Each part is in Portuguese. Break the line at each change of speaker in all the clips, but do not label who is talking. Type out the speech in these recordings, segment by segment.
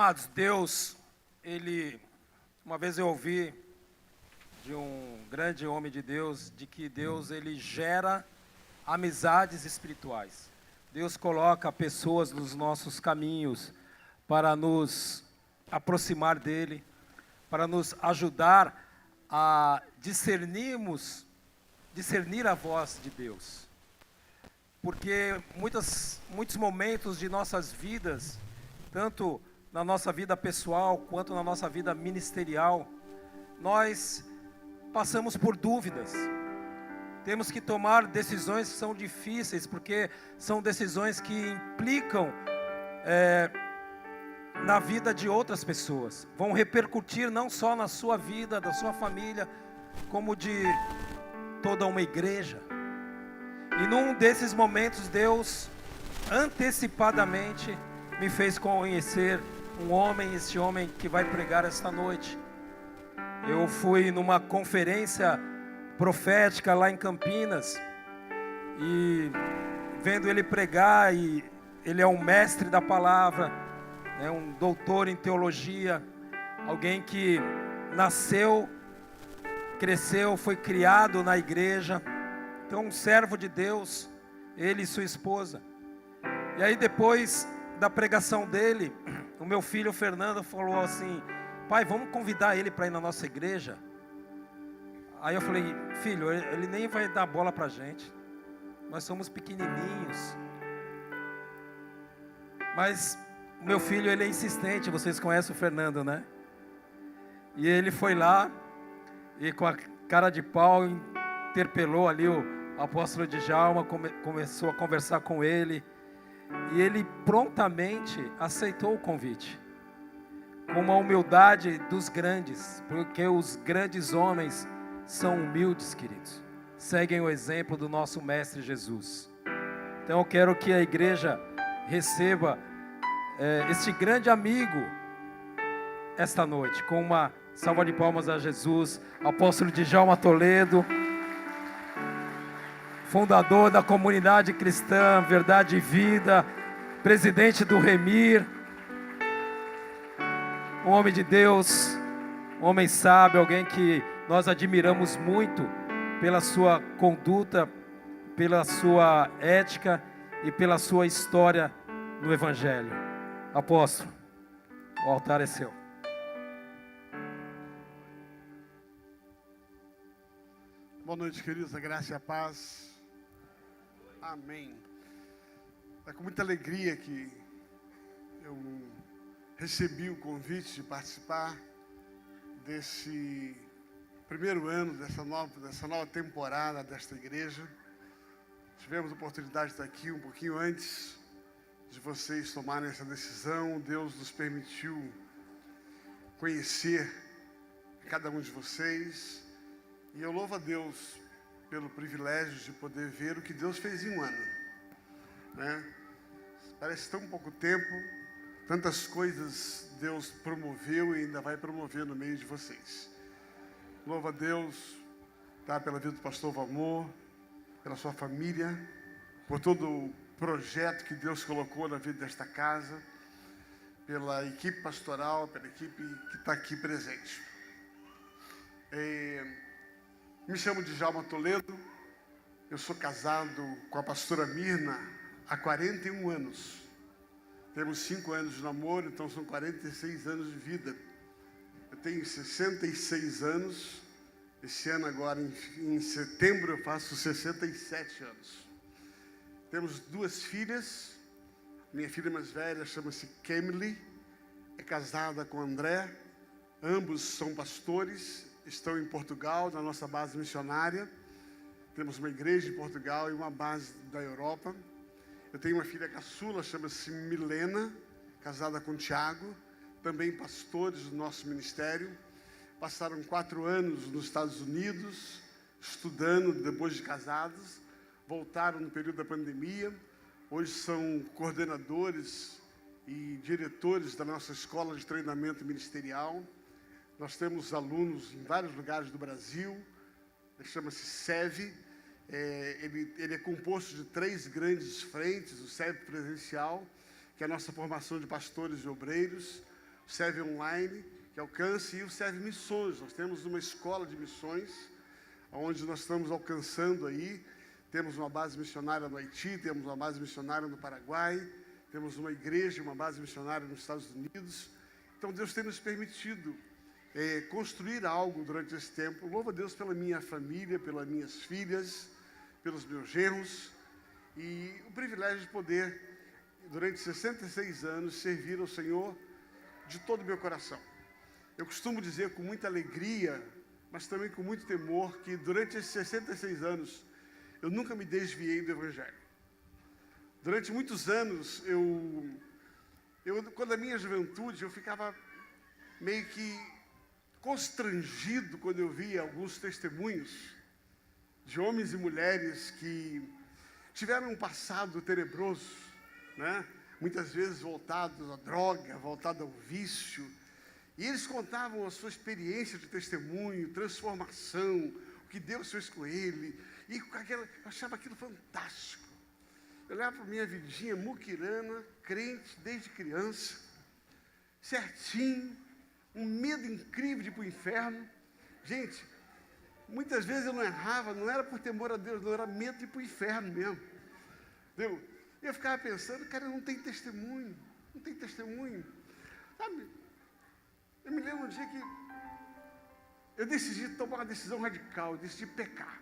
Amados, Deus, uma vez eu ouvi de um grande homem de Deus, de que Deus, ele gera amizades espirituais. Deus coloca pessoas nos nossos caminhos para nos aproximar dele, para nos ajudar a discernir a voz de Deus. Porque muitos momentos de nossas vidas, tanto na nossa vida pessoal, quanto na nossa vida ministerial, nós passamos por dúvidas. Temos que tomar decisões que são difíceis, porque são decisões que implicam na vida de outras pessoas. Vão repercutir não só na sua vida, da sua família, como de toda uma igreja. E num desses momentos, Deus antecipadamente me fez conhecer esse homem que vai pregar esta noite. Eu fui numa conferência profética lá em Campinas, e vendo ele pregar, e ele é um mestre da palavra, um doutor em teologia, alguém que nasceu, cresceu, foi criado na igreja, então um servo de Deus, ele e sua esposa. E aí depois da pregação dele, o meu filho Fernando falou assim: pai, vamos convidar ele para ir na nossa igreja? Aí eu falei: filho, ele nem vai dar bola para a gente, nós somos pequenininhos. Mas o meu filho, ele é insistente, vocês conhecem o Fernando, né? E ele foi lá, e com a cara de pau, interpelou ali o apóstolo Djalma, começou a conversar com ele, e ele prontamente aceitou o convite, com uma humildade dos grandes, porque os grandes homens são humildes, queridos, seguem o exemplo do nosso mestre Jesus. Então eu quero que a igreja receba este grande amigo esta noite, com uma salva de palmas a Jesus, apóstolo Djalma Toledo, fundador da comunidade cristã Verdade e Vida, presidente do Remir, um homem de Deus, um homem sábio, alguém que nós admiramos muito pela sua conduta, pela sua ética e pela sua história no Evangelho. Apóstolo, o altar é seu.
Boa noite, queridos, a graça e a paz. Amém. É com muita alegria que eu recebi o convite de participar desse primeiro ano, dessa nova temporada desta igreja. Tivemos a oportunidade de estar aqui um pouquinho antes de vocês tomarem essa decisão. Deus nos permitiu conhecer cada um de vocês, e eu louvo a Deus pelo privilégio de poder ver o que Deus fez em um ano, né? Parece tão pouco tempo, tantas coisas Deus promoveu e ainda vai promover no meio de vocês. Louvo a Deus, tá, pela vida do pastor Valmor, pela sua família, por todo o projeto que Deus colocou na vida desta casa, pela equipe pastoral, pela equipe que está aqui presente. Me chamo Djalma Toledo, eu sou casado com a pastora Mirna há 41 anos. Temos 5 anos de namoro, então são 46 anos de vida. Eu tenho 66 anos, esse ano agora, em setembro, eu faço 67 anos. Temos 2 filhas, minha filha mais velha chama-se Kemily, é casada com André, ambos são pastores, estão em Portugal, na nossa base missionária. Temos uma igreja em Portugal e uma base da Europa. Eu tenho uma filha caçula, chama-se Milena, casada com Tiago, também pastores do nosso ministério. Passaram 4 anos nos Estados Unidos, estudando depois de casados. Voltaram no período da pandemia. Hoje são coordenadores e diretores da nossa escola de treinamento ministerial. Nós temos alunos em vários lugares do Brasil. Ele chama-se SEV. Ele é composto de 3 grandes frentes: o SEV presencial, que é a nossa formação de pastores e obreiros; Serve Online, que alcance, e o Serve Missões. Nós temos uma escola de missões, onde nós estamos alcançando aí. Temos uma base missionária no Haiti, temos uma base missionária no Paraguai, temos uma igreja, uma base missionária nos Estados Unidos. Então, Deus tem nos permitido construir algo durante esse tempo. Louvo a Deus pela minha família, pelas minhas filhas, pelos meus genros, e o privilégio de poder, durante 66 anos, servir ao Senhor de todo o meu coração. Eu costumo dizer com muita alegria, mas também com muito temor, que durante esses 66 anos, eu nunca me desviei do Evangelho. Durante muitos anos, quando a minha juventude, eu ficava meio que constrangido quando eu via alguns testemunhos de homens e mulheres que tiveram um passado tenebroso, né? Muitas vezes voltados à droga, voltados ao vício, e eles contavam a sua experiência de testemunho, transformação, o que Deus fez com ele, e eu achava aquilo fantástico. Eu olhava para a minha vidinha muquirana, crente desde criança, certinho, um medo incrível de ir para o inferno. Gente, muitas vezes eu não errava, não era por temor a Deus, não, era medo de ir para o inferno mesmo. Entendeu? E eu ficava pensando, cara, não tem testemunho, não tem testemunho. Sabe, eu me lembro um dia que eu decidi tomar uma decisão radical, eu decidi pecar.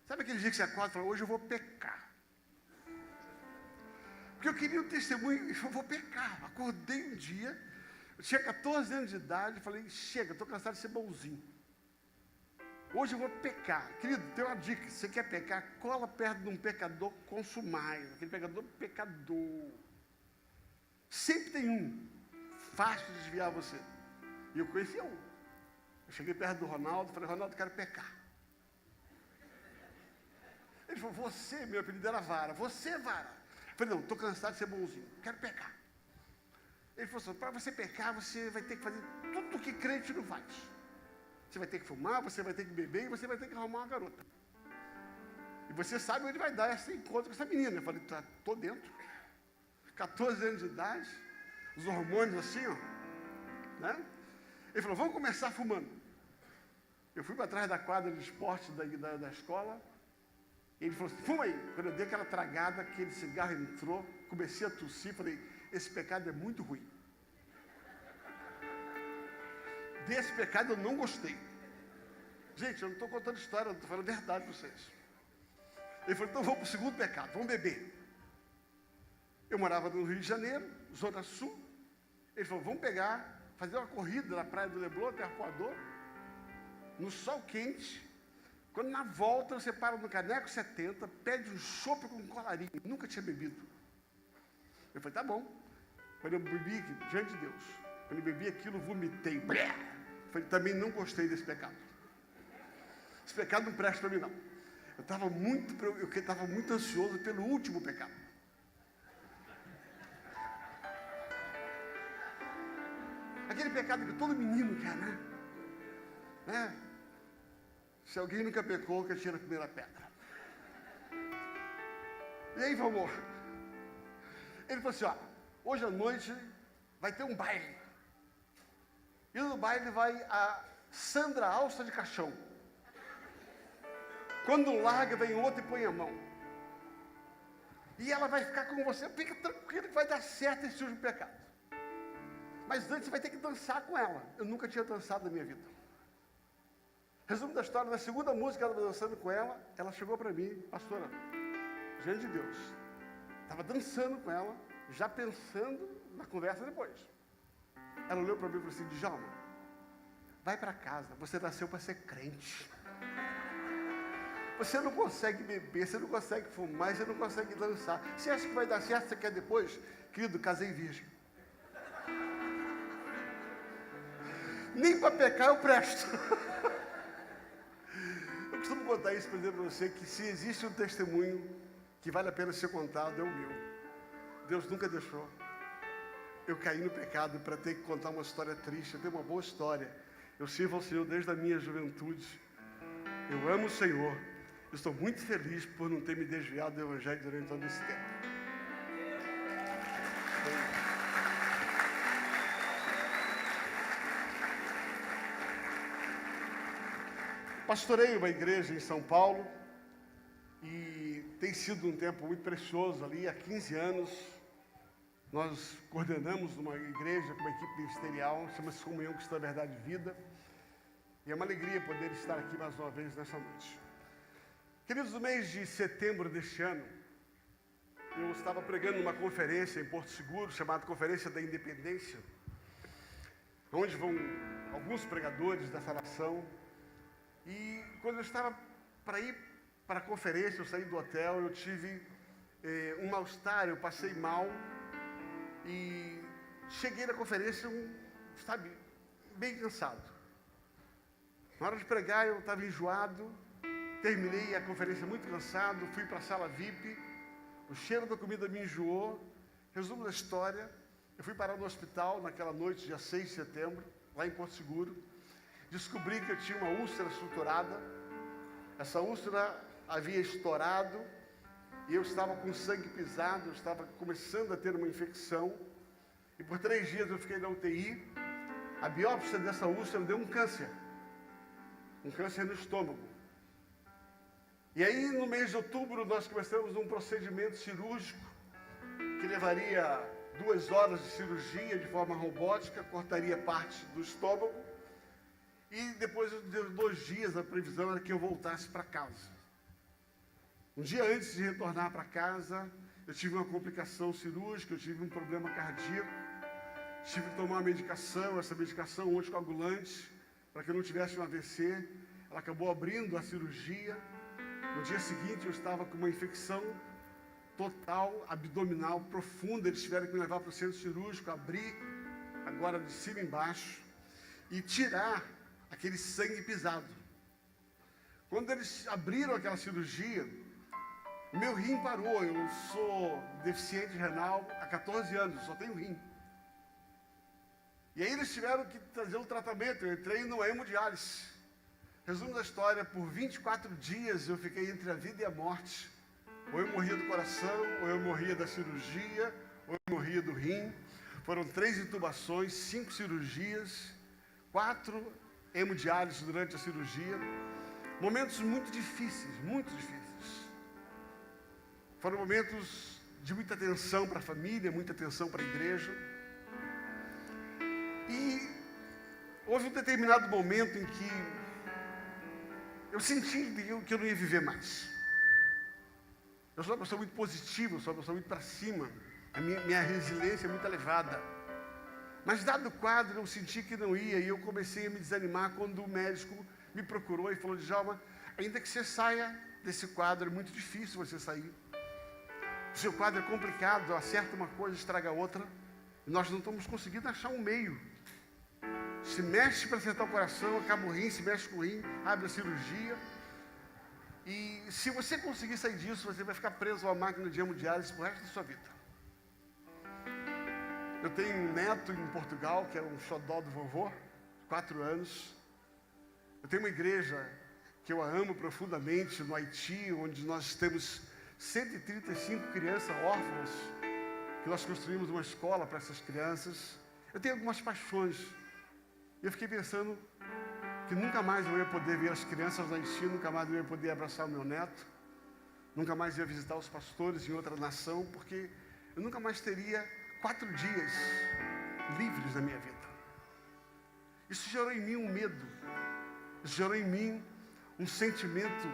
Sabe aquele dia que você acorda e fala, hoje eu vou pecar. Porque eu queria um testemunho, eu vou pecar. Acordei um dia, eu tinha 14 anos de idade, falei, chega, estou cansado de ser bonzinho. Hoje eu vou pecar. Querido, tem uma dica, se você quer pecar, cola perto de um pecador consumais, aquele pecador. Sempre tem um, fácil de desviar você. E eu conheci um. Eu cheguei perto do Ronaldo, falei, Ronaldo, quero pecar. Ele falou, você, meu apelido era Vara, você, Vara. Eu falei, não, estou cansado de ser bonzinho, quero pecar. Ele falou assim, para você pecar, você vai ter que fazer tudo que crente não faz. Você vai ter que fumar, você vai ter que beber e você vai ter que arrumar uma garota. E você sabe onde vai dar esse encontro com essa menina. Eu falei, estou dentro. 14 anos de idade, os hormônios assim, ó. Né? Ele falou, vamos começar fumando. Eu fui para trás da quadra de esporte da escola. Ele falou assim, fuma aí. Quando eu dei aquela tragada, aquele cigarro entrou, comecei a tossir, falei, esse pecado é muito ruim. Desse pecado eu não gostei. Gente, eu não estou contando história, eu estou falando a verdade para vocês. Ele falou, então vamos para o segundo pecado, vamos beber. Eu morava no Rio de Janeiro, Zona Sul. Ele falou, vamos fazer uma corrida na praia do Leblon, até Arpoador, no sol quente. Quando na volta você para no Caneco 70, pede um chopp com colarinho. Nunca tinha bebido. Eu falei, tá bom. Quando eu bebi, diante de Deus, quando eu bebi aquilo, vomitei. Eu falei, também não gostei desse pecado. Esse pecado não presta para mim, não. Eu estava muito ansioso pelo último pecado. Aquele pecado que todo menino quer, né? Se alguém nunca pecou, que atira a primeira pedra. E aí, vamos. Ele falou assim, ó, hoje à noite vai ter um baile. E no baile vai a Sandra Alça de Caixão. Quando larga, vem outro e põe a mão. E ela vai ficar com você, fica tranquilo que vai dar certo esse último pecado. Mas antes você vai ter que dançar com ela. Eu nunca tinha dançado na minha vida. Resumo da história, na segunda música, ela estava dançando com ela, ela chegou para mim, pastora, diante de Deus, estava dançando com ela, já pensando na conversa depois. Ela olhou para mim e falou assim, Djalma, vai para casa, você nasceu para ser crente. Você não consegue beber, você não consegue fumar, você não consegue dançar. Você acha que vai dar certo, você quer depois? Querido, casei virgem. Nem para pecar eu presto. Eu costumo contar isso para dizer para você que se existe um testemunho que vale a pena ser contado, é o meu. Deus nunca deixou eu caí no pecado para ter que contar uma história triste. Eu tenho uma boa história. Eu sirvo ao Senhor desde a minha juventude. Eu amo o Senhor. Eu estou muito feliz por não ter me desviado do Evangelho durante todo esse tempo. Pastorei uma igreja em São Paulo e tem sido um tempo muito precioso ali. Há 15 anos nós coordenamos uma igreja com uma equipe ministerial, chama-se Comunhão Cristã Verdade e Vida. E é uma alegria poder estar aqui mais uma vez nessa noite. Queridos, no mês de setembro deste ano, eu estava pregando numa conferência em Porto Seguro, chamada Conferência da Independência, onde vão alguns pregadores dessa nação. E quando eu estava para ir para a conferência, eu saí do hotel, eu tive um mal-estar, eu passei mal e cheguei na conferência, sabe, bem cansado. Na hora de pregar eu estava enjoado, terminei a conferência muito cansado, fui para a sala VIP, o cheiro da comida me enjoou. Resumo da história, eu fui parar no hospital naquela noite, dia 6 de setembro, lá em Porto Seguro. Descobri que eu tinha uma úlcera estruturada. Essa úlcera havia estourado e eu estava com sangue pisado, eu estava começando a ter uma infecção. E por 3 dias eu fiquei na UTI. A biópsia dessa úlcera deu um câncer no estômago. E aí, no mês de outubro, nós começamos um procedimento cirúrgico que levaria 2 horas de cirurgia de forma robótica, cortaria parte do estômago. E depois de 2 dias, a previsão era que eu voltasse para casa. Um dia antes de retornar para casa, eu tive uma complicação cirúrgica, eu tive um problema cardíaco, tive que tomar uma medicação, essa medicação anticoagulante, para que eu não tivesse um AVC. Ela acabou abrindo a cirurgia. No dia seguinte, eu estava com uma infecção total, abdominal, profunda. Eles tiveram que me levar para o centro cirúrgico, abrir, agora de cima e embaixo, e tirar aquele sangue pisado. Quando eles abriram aquela cirurgia, meu rim parou. Eu sou deficiente renal há 14 anos, só tenho rim. E aí eles tiveram que trazer um tratamento. Eu entrei no hemodiálise. Resumo da história, por 24 dias eu fiquei entre a vida e a morte. Ou eu morria do coração, ou eu morria da cirurgia, ou eu morria do rim. Foram 3 intubações, 5 cirurgias, 4 hemodiálises durante a cirurgia. Momentos muito difíceis, muito difíceis. Foram momentos de muita tensão para a família, muita tensão para a igreja. E houve um determinado momento em que eu senti que eu não ia viver mais. Eu sou uma pessoa muito positiva, eu sou uma pessoa muito para cima. A minha resiliência é muito elevada. Mas dado o quadro, eu senti que não ia, e eu comecei a me desanimar quando o médico me procurou e falou: Djalma, ainda que você saia desse quadro, é muito difícil você sair. O seu quadro é complicado, acerta uma coisa, estraga outra, e nós não estamos conseguindo achar um meio. Se mexe para acertar o coração, acaba o rim, se mexe com o rim, abre a cirurgia. E se você conseguir sair disso, você vai ficar preso a uma máquina de hemodiálise pro resto da sua vida. Eu tenho um neto em Portugal, que é um xodó do vovô, 4 anos. Eu tenho uma igreja que eu a amo profundamente, no Haiti, onde nós temos 135 crianças órfãs, que nós construímos uma escola para essas crianças. Eu tenho algumas paixões. E eu fiquei pensando que nunca mais eu ia poder ver as crianças no Haiti, nunca mais eu ia poder abraçar o meu neto, nunca mais ia visitar os pastores em outra nação, porque eu nunca mais teria 4 dias livres na minha vida. Isso gerou em mim um medo, isso gerou em mim um sentimento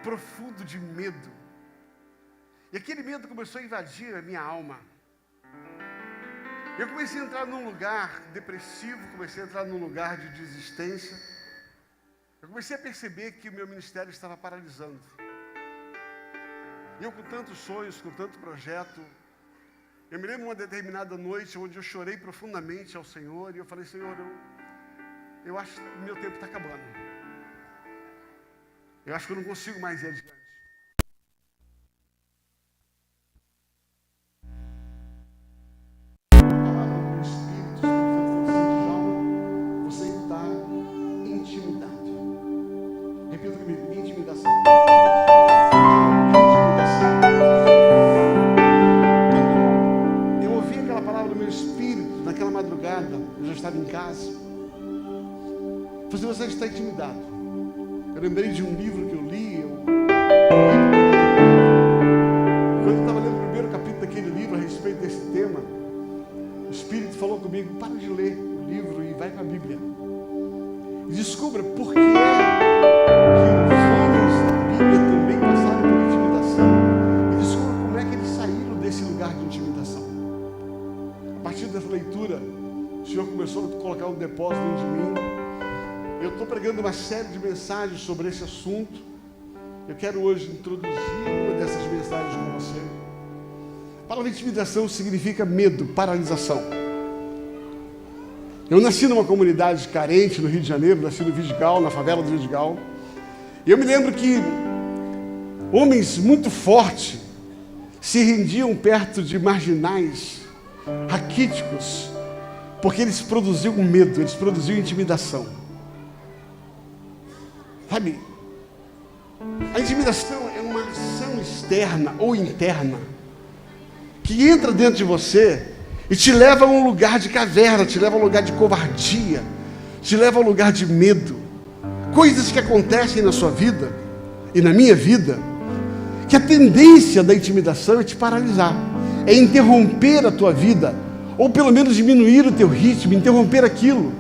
profundo de medo. E aquele medo começou a invadir a minha alma. Eu comecei a entrar num lugar depressivo, comecei a entrar num lugar de desistência. Eu comecei a perceber que o meu ministério estava paralisando. E eu com tantos sonhos, com tanto projeto, eu me lembro uma determinada noite onde eu chorei profundamente ao Senhor e eu falei: Senhor, eu acho que o meu tempo está acabando. Eu acho que eu não consigo mais ir adiante. Você está intimidado. lembrei de um livro que eu li. Quando eu estava lendo o primeiro capítulo daquele livro a respeito desse tema, o Espírito falou comigo: para de ler o livro e vai para a Bíblia. E descubra por que os homens da Bíblia também passaram por intimidação. E descubra como é que eles saíram desse lugar de intimidação. A partir dessa leitura, o Senhor começou a colocar um depósito dentro de mim. Eu estou pregando uma série de mensagens sobre esse assunto. Eu quero hoje introduzir uma dessas mensagens com você. A palavra intimidação significa medo, paralisação. Eu nasci numa comunidade carente no Rio de Janeiro, nasci no Vidigal, na favela do Vidigal. E eu me lembro que homens muito fortes se rendiam perto de marginais, raquíticos, porque eles produziam medo, eles produziam intimidação. Sabe, a intimidação é uma ação externa ou interna que entra dentro de você e te leva a um lugar de caverna, te leva a um lugar de covardia, te leva a um lugar de medo. Coisas que acontecem na sua vida e na minha vida, que a tendência da intimidação é te paralisar, é interromper a tua vida, ou pelo menos diminuir o teu ritmo, interromper aquilo.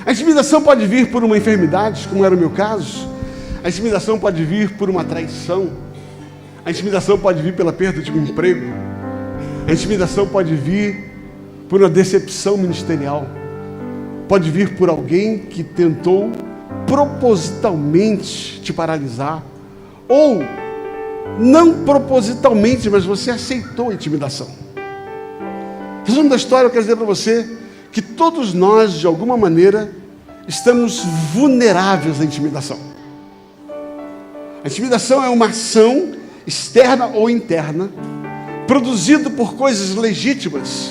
A intimidação pode vir por uma enfermidade, como era o meu caso. A intimidação pode vir por uma traição. A intimidação pode vir pela perda de um emprego. A intimidação pode vir por uma decepção ministerial. Pode vir por alguém que tentou propositalmente te paralisar. Ou, não propositalmente, mas você aceitou a intimidação. Resumo da história, eu quero dizer para você que todos nós, de alguma maneira, estamos vulneráveis à intimidação. A intimidação é uma ação externa ou interna, produzida por coisas legítimas,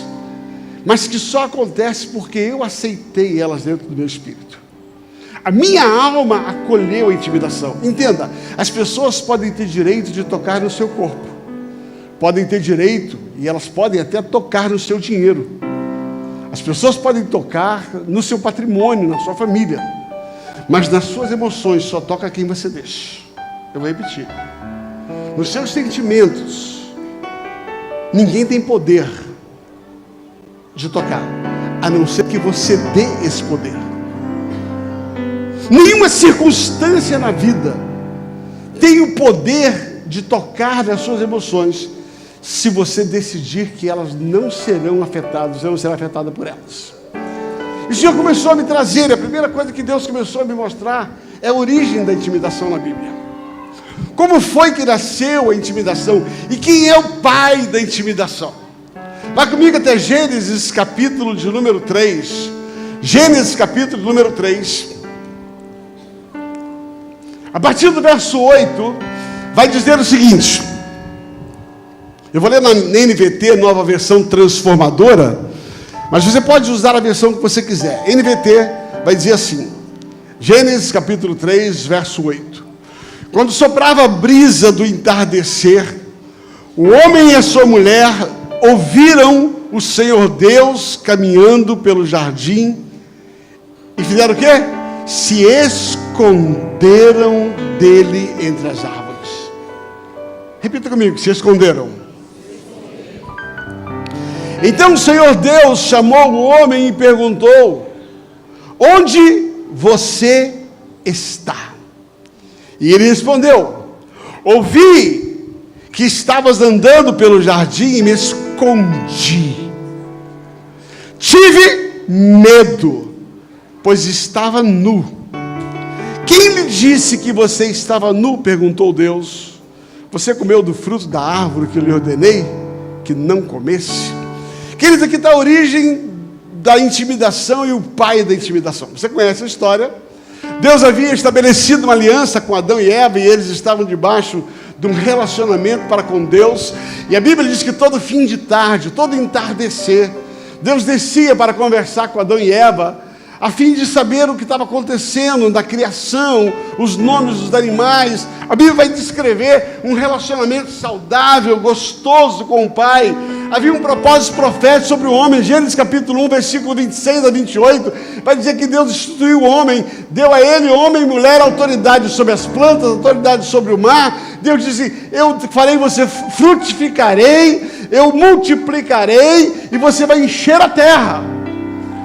mas que só acontece porque eu aceitei elas dentro do meu espírito. A minha alma acolheu a intimidação. Entenda, as pessoas podem ter direito de tocar no seu corpo, podem ter direito, e elas podem até tocar no seu dinheiro. As pessoas podem tocar no seu patrimônio, na sua família, mas nas suas emoções só toca quem você deixa. Eu vou repetir. Nos seus sentimentos, ninguém tem poder de tocar, a não ser que você dê esse poder. Nenhuma circunstância na vida tem o poder de tocar nas suas emoções, se você decidir que elas não serão afetadas, você não será afetada por elas. E o Senhor começou a me trazer, a primeira coisa que Deus começou a me mostrar é a origem da intimidação na Bíblia. Como foi que nasceu a intimidação? E quem é o pai da intimidação? Vá comigo até Gênesis capítulo de número 3. Gênesis capítulo de número 3. A partir do verso 8, vai dizer o seguinte. Eu vou ler na NVT, nova versão transformadora, mas você pode usar a versão que você quiser. NVT vai dizer assim, Gênesis capítulo 3, verso 8. Quando soprava a brisa do entardecer, o homem e a sua mulher ouviram o Senhor Deus caminhando pelo jardim e fizeram o quê? Se esconderam dele entre as árvores. Repita comigo, se esconderam. Então o Senhor Deus chamou o homem e perguntou: onde você está? E ele respondeu: ouvi que estavas andando pelo jardim e me escondi. Tive medo, pois estava nu. Quem lhe disse que você estava nu? Perguntou Deus. Você comeu do fruto da árvore que eu lhe ordenei que não comesse? Queridos, aqui está a origem da intimidação e o pai da intimidação. Você conhece a história? Deus havia estabelecido uma aliança com Adão e Eva, e eles estavam debaixo de um relacionamento para com Deus. E a Bíblia diz que todo fim de tarde, todo entardecer, Deus descia para conversar com Adão e Eva, a fim de saber o que estava acontecendo na criação, os nomes dos animais. A Bíblia vai descrever um relacionamento saudável, gostoso com o Pai. havia um propósito profético sobre o homem. Gênesis capítulo 1, versículo 26 a 28, vai dizer que Deus instituiu o homem, deu a ele, homem e mulher, autoridade sobre as plantas, autoridade sobre o mar. Deus disse: eu farei você, frutificarei, eu multiplicarei, e você vai encher a terra.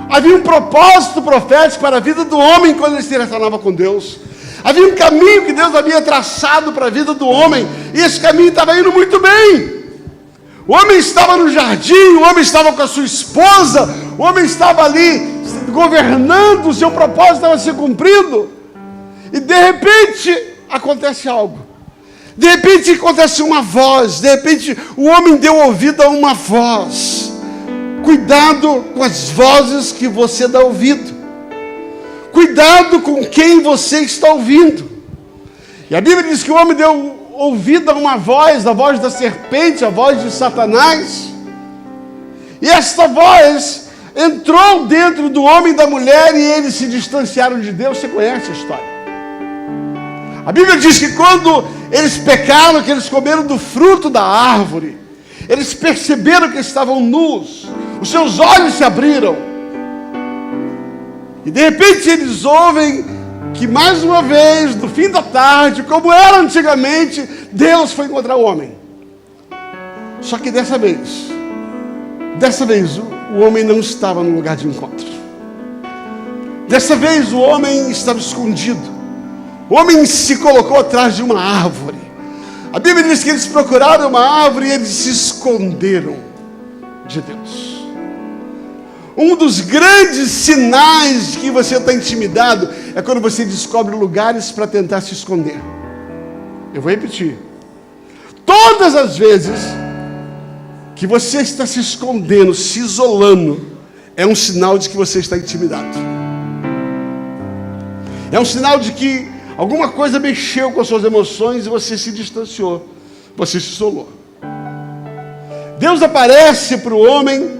Havia um propósito profético para a vida do homem quando ele se relacionava com Deus. Havia um caminho que Deus havia traçado para a vida do homem, e esse caminho estava indo muito bem. O homem estava no jardim, o homem estava com a sua esposa, o homem estava ali governando, o seu propósito estava se cumprindo. E de repente acontece algo. De repente acontece uma voz, de repente o homem deu ouvido a uma voz. Cuidado com as vozes que você dá ouvido. Cuidado com quem você está ouvindo. E a Bíblia diz que o homem deu ouvido a uma voz, a voz da serpente, a voz de Satanás. E esta voz entrou dentro do homem e da mulher, e eles se distanciaram de Deus. Você conhece a história. A Bíblia diz que quando eles pecaram, que eles comeram do fruto da árvore, eles perceberam que estavam nus, os seus olhos se abriram, e de repente eles ouvem que mais uma vez, no fim da tarde, como era antigamente, Deus foi encontrar o homem. Só que dessa vez o homem não estava no lugar de encontro. Dessa vez o homem estava escondido. O homem se colocou atrás de uma árvore. A Bíblia diz que eles procuraram uma árvore e eles se esconderam de Deus. Um dos grandes sinais de que você está intimidado é quando você descobre lugares para tentar se esconder. Eu vou repetir. Todas as vezes que você está se escondendo, se isolando, é um sinal de que você está intimidado. É um sinal de que alguma coisa mexeu com as suas emoções e você se distanciou, você se isolou. Deus aparece para o homem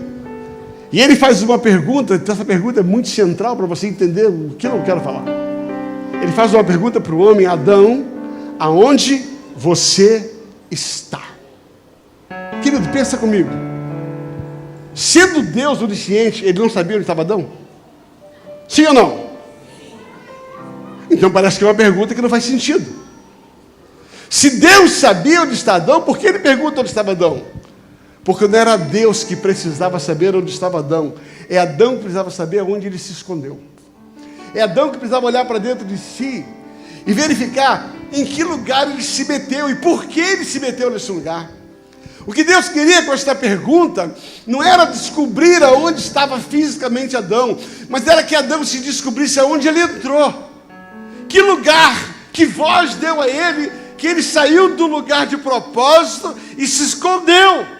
e ele faz uma pergunta. Essa pergunta é muito central para você entender o que eu quero falar. Ele faz uma pergunta para o homem: Adão, aonde você está? Querido, pensa comigo. Sendo Deus onisciente, ele não sabia onde estava Adão? Sim ou não? Então parece que é uma pergunta que não faz sentido. Se Deus sabia onde está Adão, por que ele pergunta onde estava Adão? Porque não era Deus que precisava saber onde estava Adão. É Adão que precisava saber onde ele se escondeu. É Adão que precisava olhar para dentro de si e verificar em que lugar ele se meteu e por que ele se meteu nesse lugar. O que Deus queria com esta pergunta não era descobrir aonde estava fisicamente Adão, mas era que Adão se descobrisse aonde ele entrou. Que lugar, que voz deu a ele, que ele saiu do lugar de propósito e se escondeu.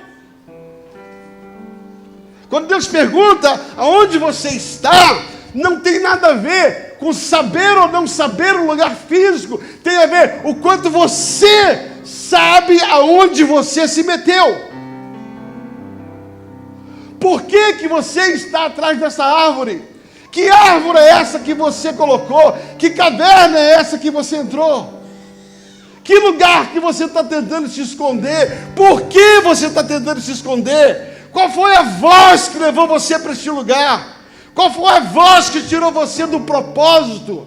Quando Deus pergunta aonde você está, não tem nada a ver com saber ou não saber o lugar físico, tem a ver o quanto você sabe aonde você se meteu. Por que você está atrás dessa árvore? Que árvore é essa que você colocou? Que caverna é essa que você entrou? Que lugar que você está tentando se esconder? Por que você está tentando se esconder? Qual foi a voz que levou você para este lugar? Qual foi a voz que tirou você do propósito?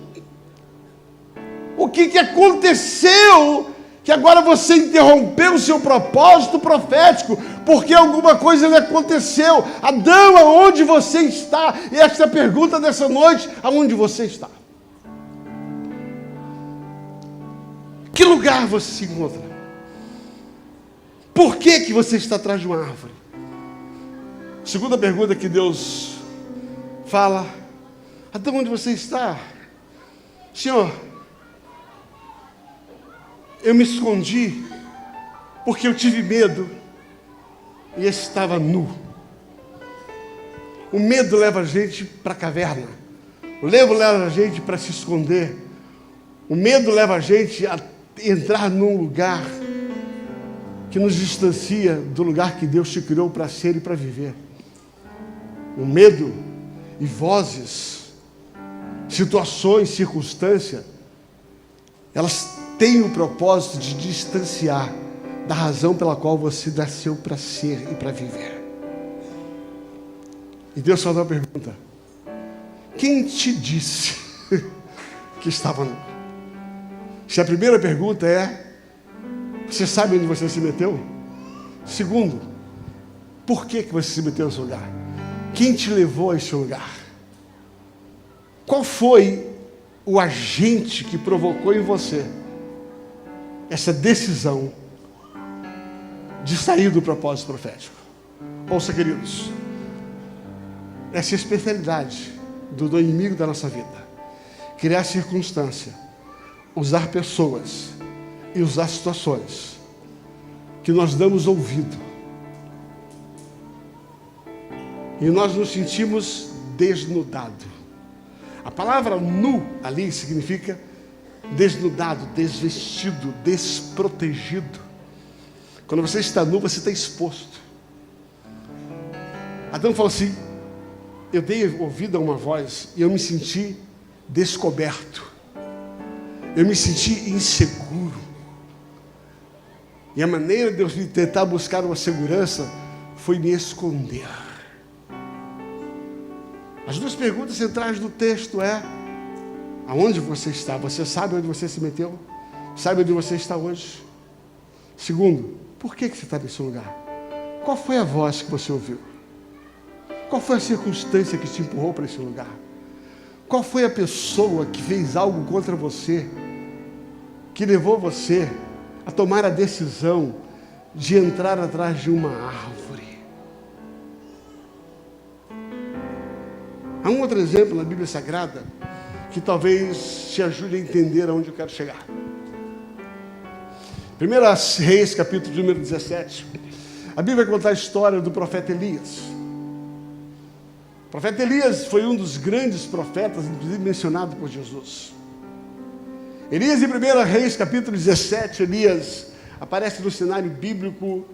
O que aconteceu que agora você interrompeu o seu propósito profético? Porque alguma coisa lhe aconteceu. Adão, aonde você está? E esta é a pergunta dessa noite: aonde você está? Que lugar você se encontra? Por que você está atrás de uma árvore? Segunda pergunta que Deus fala: Adão, onde você está? Senhor, eu me escondi porque eu tive medo e estava nu. O medo leva a gente para a caverna. O medo leva a gente para se esconder. O medo leva a gente a entrar num lugar que nos distancia do lugar que Deus te criou para ser e para viver. O medo e vozes, situações, circunstâncias, elas têm o propósito de distanciar da razão pela qual você nasceu para ser e para viver. E Deus faz uma pergunta: quem te disse que estava nu? Se a primeira pergunta é: você sabe onde você se meteu? Segundo, por que você se meteu nesse lugar? Quem te levou a esse lugar? Qual foi o agente que provocou em você essa decisão de sair do propósito profético? Ouça, queridos, essa é a especialidade do inimigo da nossa vida: criar circunstância, usar pessoas e usar situações que nós damos ouvido e nós nos sentimos desnudados. A palavra nu ali significa desnudado, desvestido, desprotegido. Quando você está nu, você está exposto. Adão falou assim: eu dei ouvido a uma voz e eu me senti descoberto. Eu me senti inseguro. E a maneira de eu tentar buscar uma segurança foi me esconder. As duas perguntas centrais do texto é: aonde você está? Você sabe onde você se meteu? Sabe onde você está hoje? Segundo, por que você está nesse lugar? Qual foi a voz que você ouviu? Qual foi a circunstância que te empurrou para esse lugar? Qual foi a pessoa que fez algo contra você, que levou você a tomar a decisão de entrar atrás de uma árvore? Há um outro exemplo na Bíblia Sagrada que talvez te ajude a entender aonde eu quero chegar. 1 Reis, capítulo número 17. A Bíblia vai contar a história do profeta Elias. O profeta Elias foi um dos grandes profetas, inclusive mencionado por Jesus. Elias, em 1 Reis, capítulo 17, Elias aparece no cenário bíblico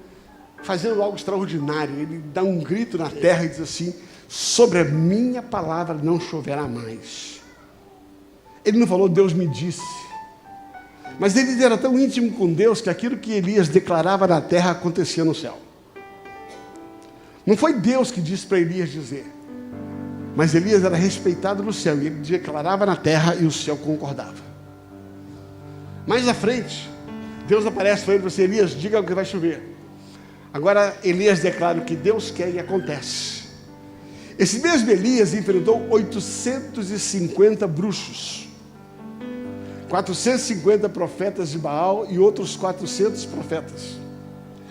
fazendo algo extraordinário. Ele dá um grito na terra e diz assim: sobre a minha palavra não choverá mais. Ele não falou Deus me disse, mas ele era tão íntimo com Deus que aquilo que Elias declarava na terra acontecia no céu. Não foi Deus que disse para Elias dizer, mas Elias era respeitado no céu, e ele declarava na terra e o céu concordava. Mais à frente, Deus aparece para ele e diz: Elias, diga o que vai chover. Agora Elias declara o que Deus quer e acontece. Esse mesmo Elias enfrentou 850 bruxos, 450 profetas de Baal e outros 400 profetas.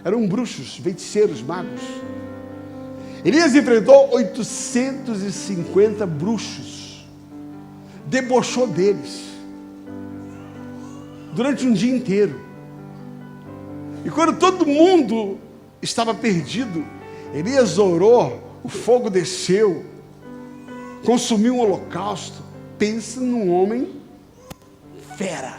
Eram bruxos, feiticeiros, magos. Elias enfrentou 850 bruxos, debochou deles durante um dia inteiro. E quando todo mundo estava perdido, Elias orou, o fogo desceu, consumiu um holocausto. Pensa num homem fera,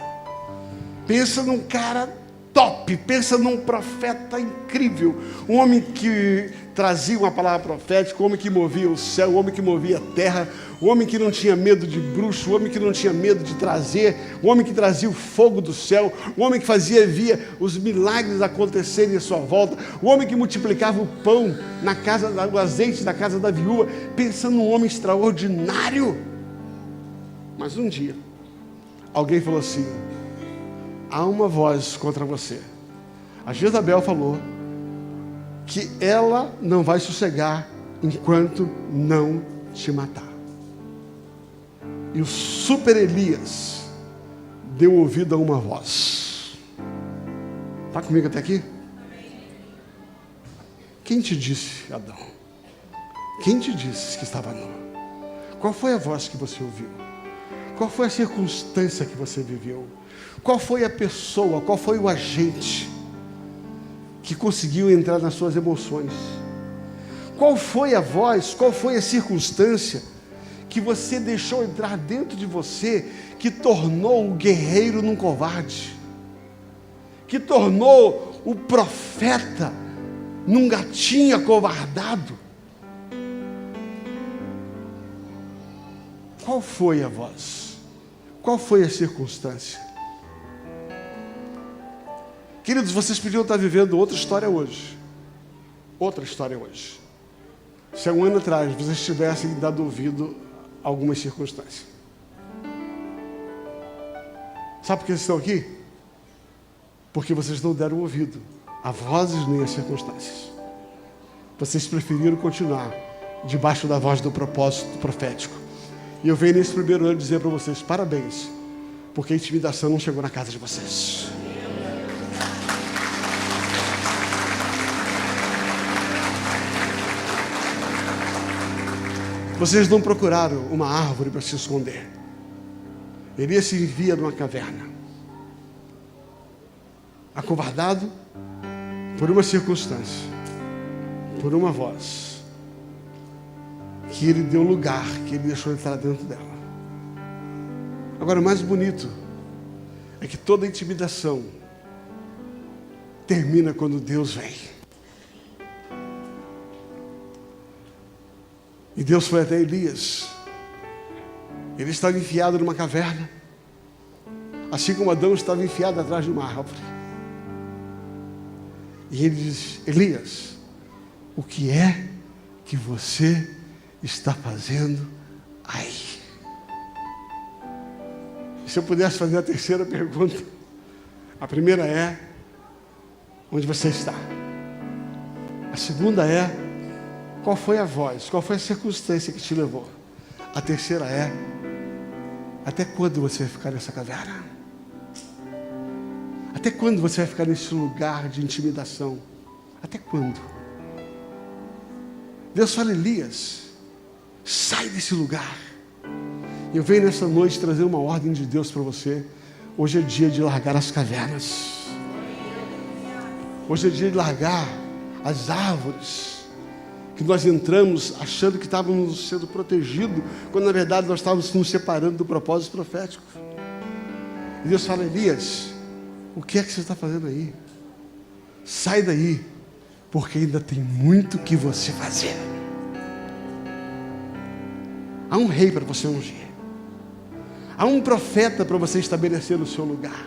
pensa num cara top, pensa num profeta incrível, um homem que trazia uma palavra profética, um homem que movia o céu, um homem que movia a terra, um homem que não tinha medo de bruxo, um homem que não tinha medo de trazer, um homem que trazia o fogo do céu, um homem que via os milagres acontecerem à sua volta, um homem que multiplicava o pão na casa, o azeite na casa da viúva. Pensando num homem extraordinário. Mas um dia alguém falou assim: há uma voz contra você. A Jezabel falou que ela não vai sossegar enquanto não te matar. E o super Elias deu ouvido a uma voz. Está comigo até aqui? Quem te disse, Adão? Quem te disse que estava nu? Qual foi a voz que você ouviu? Qual foi a circunstância que você viveu? Qual foi a pessoa, qual foi o agente que conseguiu entrar nas suas emoções? Qual foi a voz, qual foi a circunstância que você deixou entrar dentro de você, que tornou o guerreiro num covarde, que tornou o profeta num gatinho acovardado? Qual foi a voz? Qual foi a circunstância? Queridos, vocês podiam estar vivendo outra história hoje. Outra história hoje. Se há um ano atrás vocês tivessem dado ouvido a algumas circunstâncias. Sabe por que vocês estão aqui? Porque vocês não deram ouvido a vozes nem a circunstâncias. Vocês preferiram continuar debaixo da voz do propósito profético. E eu venho nesse primeiro ano dizer para vocês, parabéns, porque a intimidação não chegou na casa de vocês. Vocês não procuraram uma árvore para se esconder. Elias se envia numa caverna, acovardado por uma circunstância, por uma voz, que ele deu lugar, que ele deixou entrar dentro dela. Agora, o mais bonito é que toda intimidação termina quando Deus vem. E Deus foi até Elias. Ele estava enfiado numa caverna, assim como Adão estava enfiado atrás de uma árvore. E ele diz, Elias, o que é que você está fazendo aí? Se eu pudesse fazer a terceira pergunta, a primeira é, onde você está? A segunda é, qual foi a voz, qual foi a circunstância que te levou? A terceira é, até quando você vai ficar nessa caverna? Até quando você vai ficar nesse lugar de intimidação? Até quando? Deus fala, Elias, sai desse lugar. Eu venho nessa noite trazer uma ordem de Deus para você. Hoje é dia de largar as cavernas. Hoje é dia de largar as árvores que nós entramos achando que estávamos sendo protegidos, quando na verdade nós estávamos nos separando do propósito profético. E Deus fala, Elias, o que é que você está fazendo aí? Sai daí, porque ainda tem muito que você fazer. Há um rei para você ungir. Há um profeta para você estabelecer no seu lugar.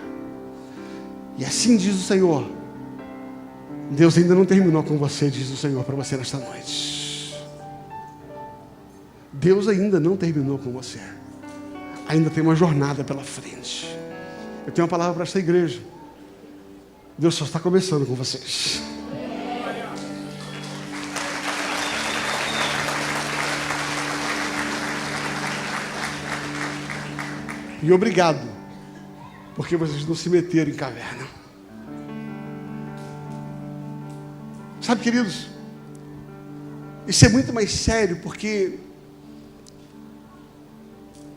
E assim diz o Senhor, Deus ainda não terminou com você, diz o Senhor para você nesta noite. Deus ainda não terminou com você. Ainda tem uma jornada pela frente. Eu tenho uma palavra para esta igreja. Deus só está começando com vocês. E obrigado, porque vocês não se meteram em caverna. Sabe, queridos, isso é muito mais sério, porque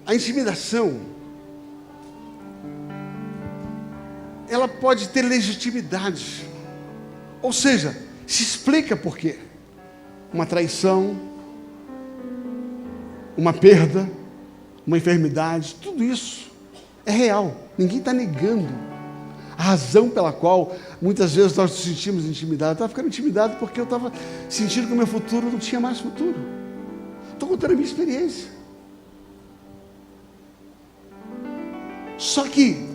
a intimidação, ela pode ter legitimidade. Ou seja, se explica por quê. Uma traição, uma perda, uma enfermidade, tudo isso é real. Ninguém está negando a razão pela qual muitas vezes nós nos sentimos intimidados. Eu estava ficando intimidado porque eu estava sentindo que o meu futuro não tinha mais futuro. Estou contando a minha experiência. Só que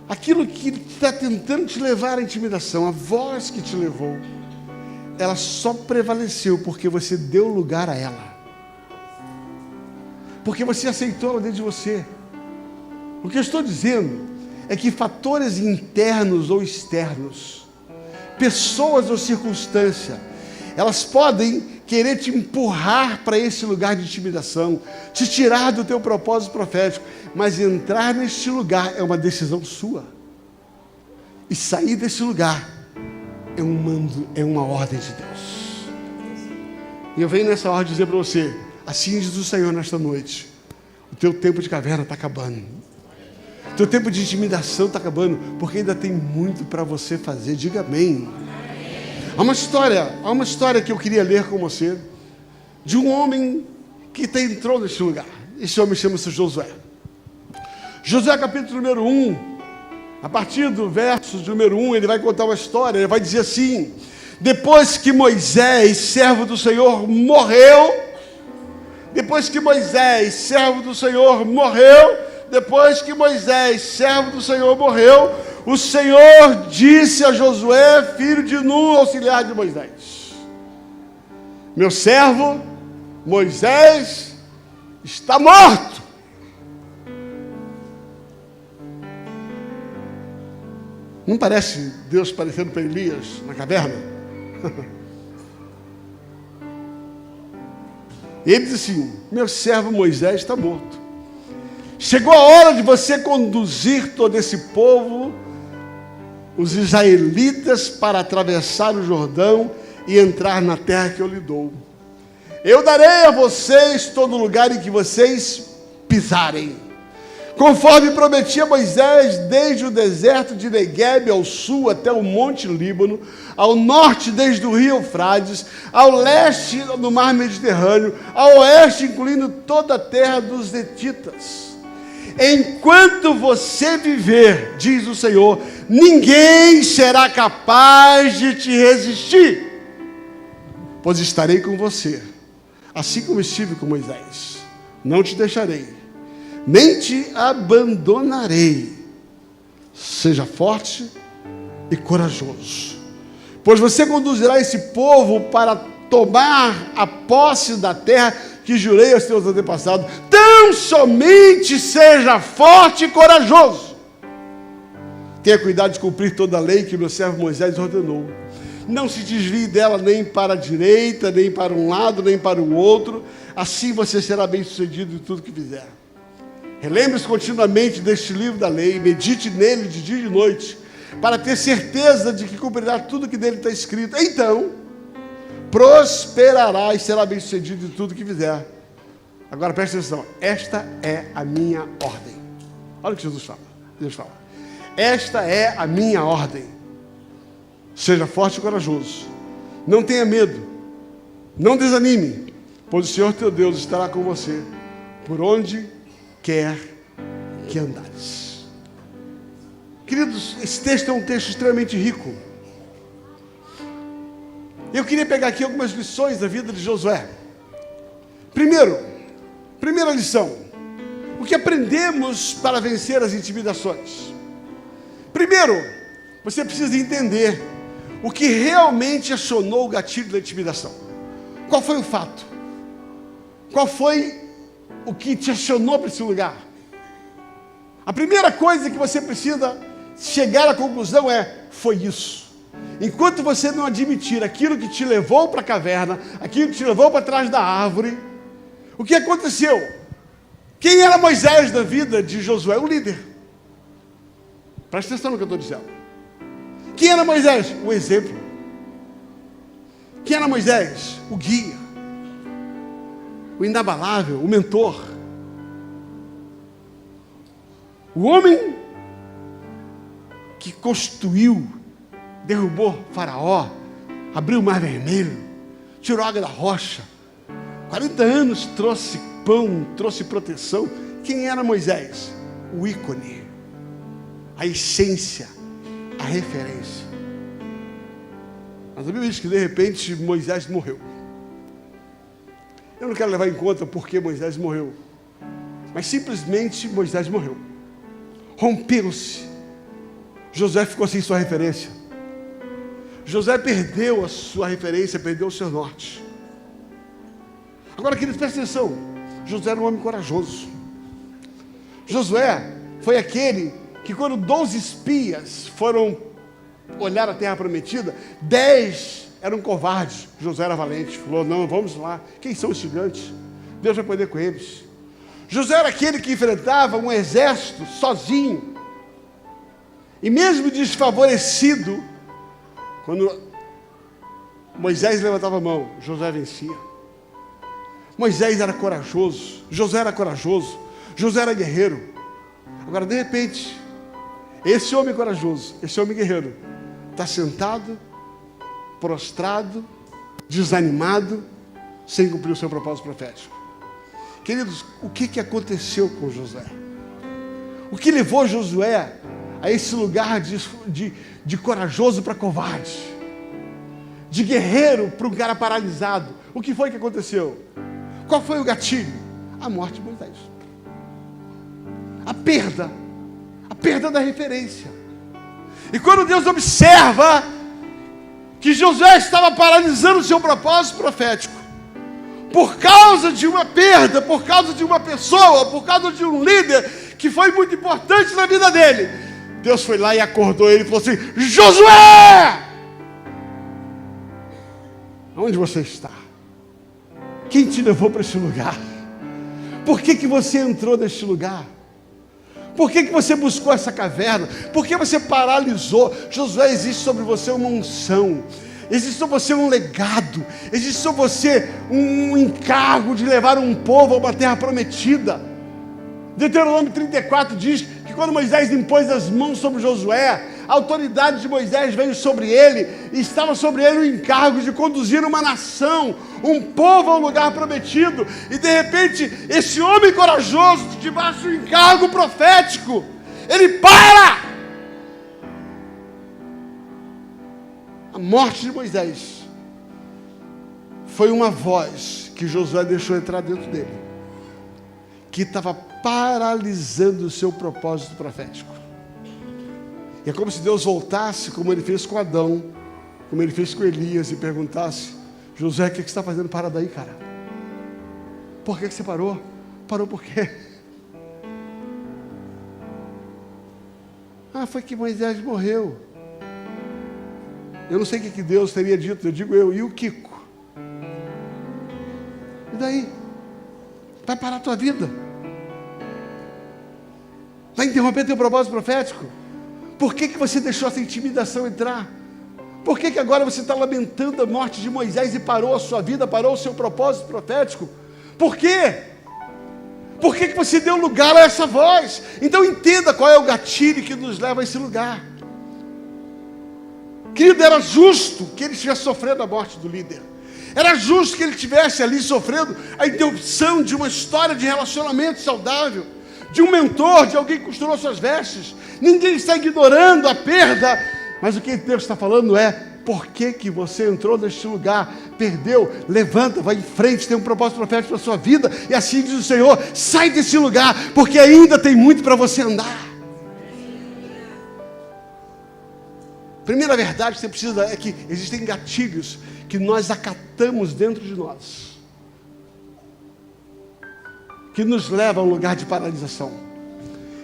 aquilo que está tentando te levar à intimidação, a voz que te levou, ela só prevaleceu porque você deu lugar a ela. Porque você aceitou ela dentro de você. O que eu estou dizendo é que fatores internos ou externos, pessoas ou circunstâncias, elas podem querer te empurrar para esse lugar de intimidação, te tirar do teu propósito profético, mas entrar neste lugar é uma decisão sua. E sair desse lugar é um mando, é uma ordem de Deus. E eu venho nessa ordem dizer para você, assim diz o Senhor nesta noite, o teu tempo de caverna está acabando. O teu tempo de intimidação está acabando, porque ainda tem muito para você fazer. Diga amém. Há uma história que eu queria ler com você, de um homem que entrou nesse lugar. Esse homem chama-se Josué. Josué capítulo número 1, a partir do verso de número 1, ele vai contar uma história, ele vai dizer assim, depois que Moisés, servo do Senhor, morreu, depois que Moisés, servo do Senhor, morreu, o Senhor disse a Josué, filho de Nun, auxiliar de Moisés: meu servo Moisés está morto. Não parece Deus parecendo para Elias na caverna? E ele disse assim: meu servo Moisés está morto. Chegou a hora de você conduzir todo esse povo, os israelitas, para atravessar o Jordão e entrar na terra que eu lhe dou. Eu darei a vocês todo lugar em que vocês pisarem, conforme prometi a Moisés, desde o deserto de Negueb ao sul até o monte Líbano, ao norte desde o rio Eufrates, ao leste no mar Mediterrâneo, ao oeste incluindo toda a terra dos hetitas. Enquanto você viver, diz o Senhor, ninguém será capaz de te resistir, pois estarei com você, assim como estive com Moisés. Não te deixarei, nem te abandonarei. Seja forte e corajoso, pois você conduzirá esse povo para tomar a posse da terra que jurei aos teus antepassados. Tão somente seja forte e corajoso. Tenha cuidado de cumprir toda a lei que meu servo Moisés ordenou. Não se desvie dela nem para a direita, nem para um lado, nem para o outro. Assim você será bem sucedido em tudo que fizer. Relembre-se continuamente deste livro da lei, medite nele de dia e de noite, para ter certeza de que cumprirá tudo que nele está escrito. Então prosperará e será bem sucedido em tudo que fizer. Agora preste atenção, esta é a minha ordem. Olha o que Jesus fala. Deus fala: esta é a minha ordem. Seja forte e corajoso. Não tenha medo. Não desanime, pois o Senhor teu Deus estará com você por onde quer que andares. Queridos, esse texto é um texto extremamente rico. Eu queria pegar aqui algumas lições da vida de Josué. Primeira lição: o que aprendemos para vencer as intimidações? Primeiro, você precisa entender o que realmente acionou o gatilho da intimidação. Qual foi o fato? Qual foi o que te acionou para esse lugar? A primeira coisa que você precisa chegar à conclusão foi isso. Enquanto você não admitir aquilo que te levou para a caverna, aquilo que te levou para trás da árvore, o que aconteceu? Quem era Moisés na vida de Josué? O líder. Presta atenção no que eu estou dizendo. Quem era Moisés? O exemplo. Quem era Moisés? O guia, o inabalável, o mentor. O homem que construiu, derrubou Faraó, abriu o Mar Vermelho, tirou água da rocha, 40 anos trouxe pão, trouxe proteção. Quem era Moisés? O ícone, a essência, a referência. Mas a Bíblia diz que de repente Moisés morreu. Eu não quero levar em conta porque Moisés morreu, mas simplesmente Moisés morreu. Rompeu-se. Josué ficou sem sua referência. Josué perdeu a sua referência, perdeu o seu norte. Agora, queridos, presta atenção. Josué era um homem corajoso. Josué foi aquele que, quando 12 espias foram olhar a terra prometida, 10 eram covardes. Josué era valente, falou: não, vamos lá. Quem são os gigantes? Deus vai poder com eles. Josué era aquele que enfrentava um exército sozinho. E mesmo desfavorecido, quando Moisés levantava a mão, Josué vencia. Moisés era corajoso, Josué era corajoso, Josué era guerreiro. Agora, de repente, esse homem corajoso, esse homem guerreiro, está sentado, prostrado, desanimado, sem cumprir o seu propósito profético. Queridos, o que aconteceu com Josué? O que levou Josué a esse lugar de corajoso para covarde, de guerreiro para um cara paralisado? O que foi que aconteceu? Qual foi o gatilho? A morte de Moisés. A perda da referência. E quando Deus observa que Josué estava paralisando o seu propósito profético, por causa de uma perda, por causa de uma pessoa, por causa de um líder que foi muito importante na vida dele, Deus foi lá e acordou ele e falou assim: Josué! Onde você está? Quem te levou para este lugar? Por que você entrou neste lugar? Por que você buscou essa caverna? Por que você paralisou? Josué, existe sobre você uma unção, existe sobre você um legado, existe sobre você um encargo de levar um povo a uma terra prometida. Deuteronômio 34 diz que quando Moisés impôs as mãos sobre Josué, a autoridade de Moisés veio sobre ele, e estava sobre ele o encargo de conduzir uma nação, um povo ao lugar prometido. E de repente, esse homem corajoso, debaixo do encargo profético, ele para. A morte de Moisés foi uma voz que Josué deixou entrar dentro dele, que estava paralisando o seu propósito profético. E é como se Deus voltasse, como ele fez com Adão, como ele fez com Elias, e perguntasse: Josué, o que você está fazendo parado aí, cara? Por que você parou? Parou por quê? Foi que Moisés morreu. Eu não sei o que Deus teria dito, eu digo eu, e o Kiko? E daí? Vai parar a tua vida? Vai interromper teu propósito profético? Por que você deixou essa intimidação entrar? Por que agora você está lamentando a morte de Moisés e parou a sua vida, parou o seu propósito profético? Por quê? Por que você deu lugar a essa voz? Então entenda qual é o gatilho que nos leva a esse lugar. Querido, era justo que ele estivesse sofrendo a morte do líder. Era justo que ele estivesse ali sofrendo a interrupção de uma história de relacionamento saudável, de um mentor, de alguém que costurou suas vestes. Ninguém está ignorando a perda, mas o que Deus está falando é: por que você entrou neste lugar, perdeu, levanta, vai em frente, tem um propósito profético para a sua vida, e assim diz o Senhor: sai desse lugar, porque ainda tem muito para você andar. Primeira verdade que você precisa é que existem gatilhos que nós acatamos dentro de nós, que nos leva a um lugar de paralisação,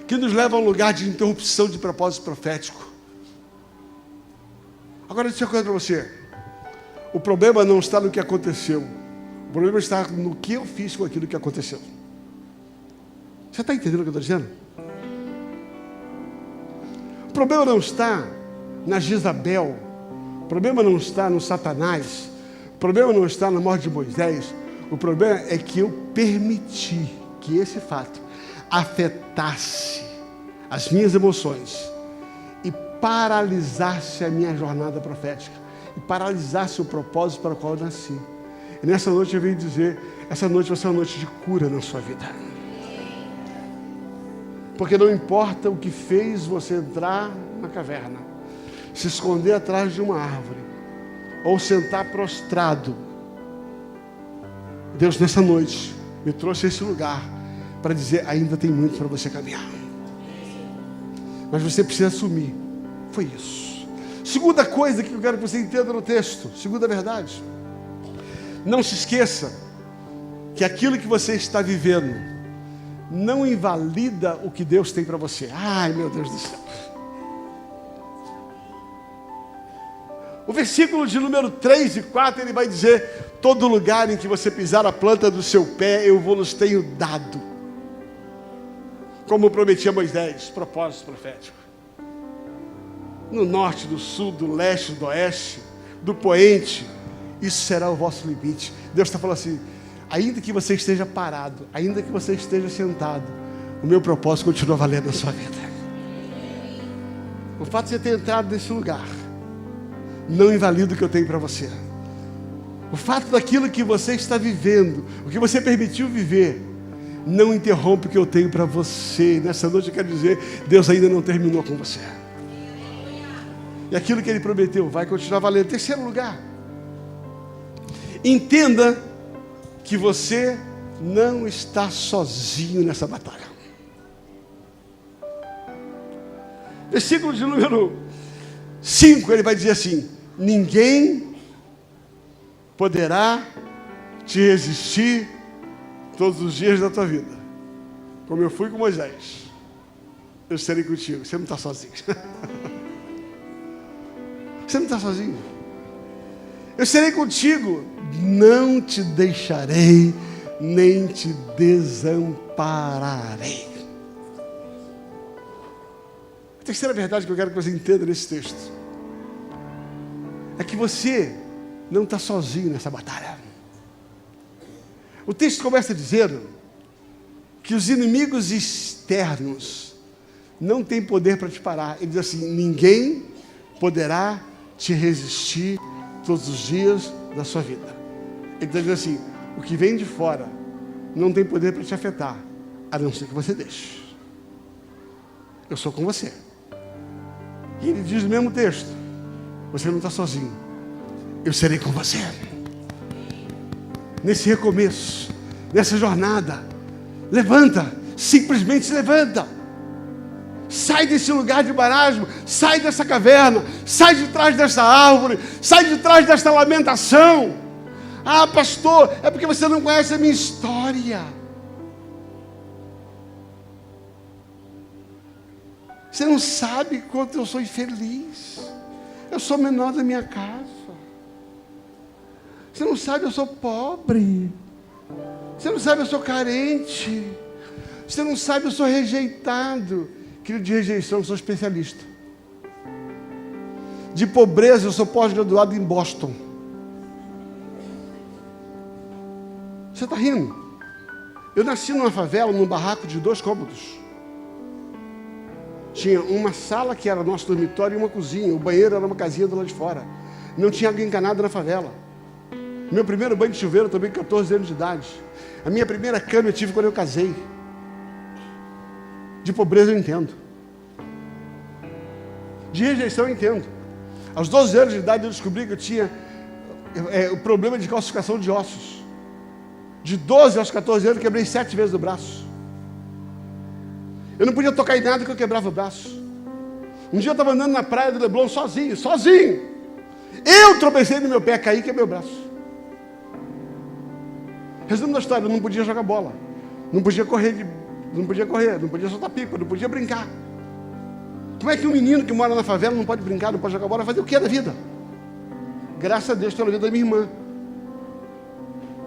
que nos leva a um lugar de interrupção de propósito profético. Agora deixa eu dizer uma coisa para você: o problema não está no que aconteceu, o problema está no que eu fiz com aquilo que aconteceu. Você está entendendo o que eu estou dizendo? O problema não está na Jezabel, o problema não está no Satanás, o problema não está na morte de Moisés. O problema é que eu permiti que esse fato afetasse as minhas emoções e paralisasse a minha jornada profética, e paralisasse o propósito para o qual eu nasci. E nessa noite eu venho dizer: essa noite vai ser uma noite de cura na sua vida. Porque não importa o que fez você entrar na caverna, se esconder atrás de uma árvore, ou sentar prostrado, Deus nessa noite me trouxe a esse lugar para dizer: ainda tem muito para você caminhar. Mas você precisa assumir. Foi isso. Segunda coisa que eu quero que você entenda no texto, segunda verdade: não se esqueça que aquilo que você está vivendo não invalida o que Deus tem para você. Ai, meu Deus do céu. O versículo de número 3 e 4, ele vai dizer: todo lugar em que você pisar a planta do seu pé, eu vos tenho dado. Como prometi a Moisés, propósito profético. No norte, do sul, do leste, do oeste, do poente, isso será o vosso limite. Deus está falando assim: ainda que você esteja parado, ainda que você esteja sentado, o meu propósito continua valendo na sua vida. O fato de você ter entrado nesse lugar não invalida o que eu tenho para você. O fato daquilo que você está vivendo, o que você permitiu viver, não interrompe o que eu tenho para você. Nessa noite eu quero dizer: Deus ainda não terminou com você. E aquilo que Ele prometeu vai continuar valendo. Terceiro lugar, entenda que você não está sozinho nessa batalha. Versículo de número 5, ele vai dizer assim: ninguém poderá te resistir todos os dias da tua vida. Como eu fui com Moisés, eu serei contigo. Você não está sozinho. Você não está sozinho. Eu serei contigo, não te deixarei, nem te desampararei. A terceira verdade que eu quero que você entenda nesse texto é que você não está sozinho nessa batalha. O texto começa dizendo que os inimigos externos não têm poder para te parar. Ele diz assim: ninguém poderá te resistir todos os dias da sua vida. Ele está dizendo assim: o que vem de fora não tem poder para te afetar, a não ser que você deixe. Eu sou com você. E ele diz no mesmo texto: você não está sozinho, eu serei com você. Nesse recomeço, nessa jornada, levanta, simplesmente se levanta. Sai desse lugar de marasmo, sai dessa caverna, sai de trás dessa árvore, sai de trás desta lamentação. Ah, pastor, é porque você não conhece a minha história. Você não sabe quanto eu sou infeliz. Eu sou menor da minha casa. Você não sabe, eu sou pobre. Você não sabe, eu sou carente. Você não sabe, eu sou rejeitado. Querido, de rejeição, eu sou especialista. De pobreza, eu sou pós-graduado em Boston. Você está rindo? Eu nasci numa favela, num barraco de 2 cômodos. Tinha uma sala que era nosso dormitório e uma cozinha. O banheiro era uma casinha do lado de fora. Não tinha água encanada na favela. Meu primeiro banho de chuveiro eu tomei com 14 anos de idade. A minha primeira cama eu tive quando eu casei. De pobreza eu entendo. De rejeição eu entendo. Aos 12 anos de idade eu descobri que eu tinha o problema de calcificação de ossos. De 12 aos 14 anos eu quebrei 7 vezes o braço. Eu não podia tocar em nada que eu quebrava o braço. Um dia eu estava andando na praia do Leblon sozinho. Eu tropecei no meu pé, caí e quebrei o braço. Resumo da história: eu não podia jogar bola. Não podia correr, não podia soltar pipa, não podia brincar. Como é que um menino que mora na favela não pode brincar, não pode jogar bola, fazer o que da vida? Graças a Deus pela vida da minha irmã.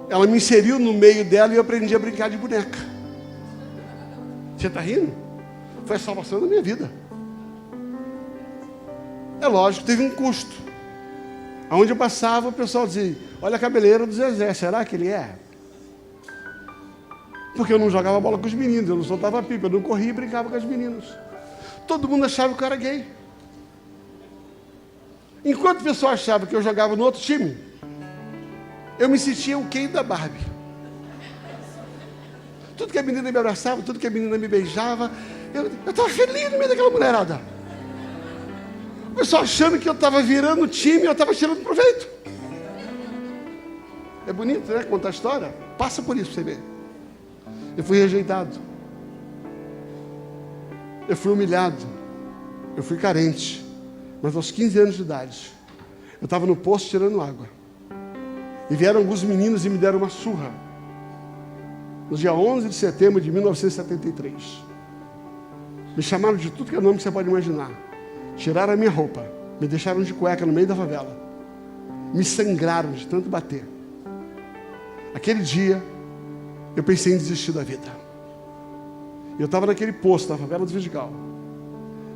Ela me inseriu no meio dela e eu aprendi a brincar de boneca. Você está rindo? Foi a salvação da minha vida. É lógico, teve um custo. Aonde eu passava, o pessoal dizia: olha a cabeleira do Zezé, será que ele é? Porque eu não jogava bola com os meninos, eu não soltava pipa, eu não corria e brincava com os meninos. Todo mundo achava que eu era gay. Enquanto o pessoal achava que eu jogava no outro time, eu me sentia o Ken da Barbie. Tudo que a menina me abraçava, tudo que a menina me beijava, eu estava feliz no meio daquela mulherada. O pessoal achando que eu estava virando o time, eu estava tirando proveito. É bonito, né? Contar a história. Passa por isso para você ver. Eu fui rejeitado. Eu fui humilhado. Eu fui carente. Mas aos 15 anos de idade, eu estava no poço tirando água. E vieram alguns meninos e me deram uma surra. No dia 11 de setembro de 1973. Me chamaram de tudo que é nome que você pode imaginar. Tiraram a minha roupa. Me deixaram de cueca no meio da favela. Me sangraram de tanto bater. Aquele dia, eu pensei em desistir da vida. Eu estava naquele posto, na favela do Vidigal.